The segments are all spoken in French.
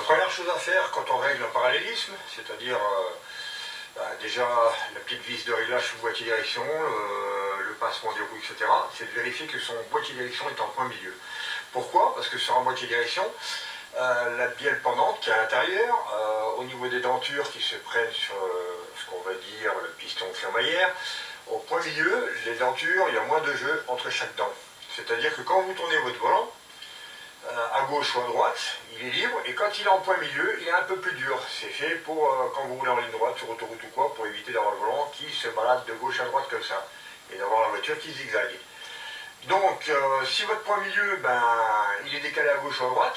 La première chose à faire quand on règle un parallélisme, c'est-à-dire déjà la petite vis de réglage sous boîtier direction, le pincement des roues, etc., c'est de vérifier que son boîtier direction est en point milieu. Pourquoi? Parce que sur un boîtier direction, la bielle pendante qui est à l'intérieur, au niveau des dentures qui se prennent sur ce qu'on va dire le piston fermaillère, au point milieu, les dentures, il y a moins de jeu entre chaque dent. C'est-à-dire que quand vous tournez votre volant, à gauche ou à droite, il est libre, et quand il est en point milieu, il est un peu plus dur. C'est fait pour, quand vous roulez en ligne droite, sur autoroute ou quoi, pour éviter d'avoir le volant qui se balade de gauche à droite comme ça, et d'avoir la voiture qui zigzague. Donc, si votre point milieu, il est décalé à gauche ou à droite,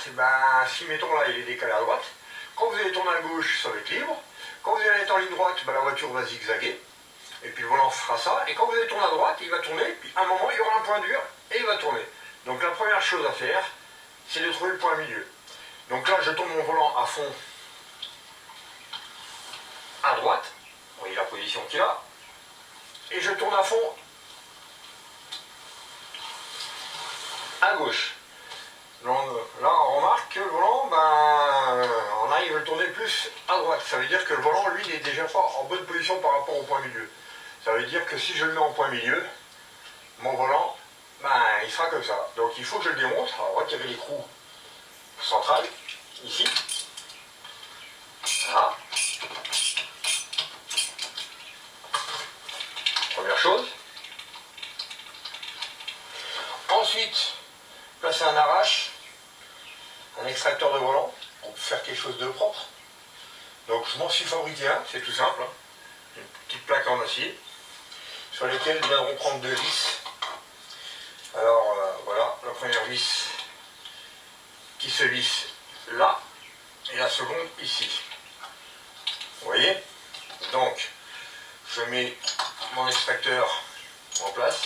si mettons là, il est décalé à droite, quand vous allez tourner à gauche, ça va être libre. Quand vous allez être en ligne droite, la voiture va zigzaguer, et puis le volant fera ça, et quand vous allez tourner à droite, il va tourner, puis à un moment, il y aura un point dur, et il va tourner. Donc la première chose à faire, c'est de trouver le point milieu. Donc là, je tourne mon volant à fond à droite, vous voyez la position qu'il a, et je tourne à fond à gauche. Donc, là, on remarque que le volant, on arrive à le tourner plus à droite. Ça veut dire que le volant, lui, n'est déjà pas en bonne position par rapport au point milieu. Ça veut dire que si je le mets en point milieu, mon volant, il sera comme ça. Donc il faut que je le démonte. Alors, retirer l'écrou central, ici. Voilà. Première chose. Ensuite, placer un arrache, un extracteur de volant, pour faire quelque chose de propre. Donc je m'en suis fabriqué un, c'est tout simple. Une petite plaque en acier, sur lesquelles viendront prendre deux vis. Alors voilà, la première vis qui se visse là, et la seconde ici. Vous voyez? Donc, je mets mon extracteur en place.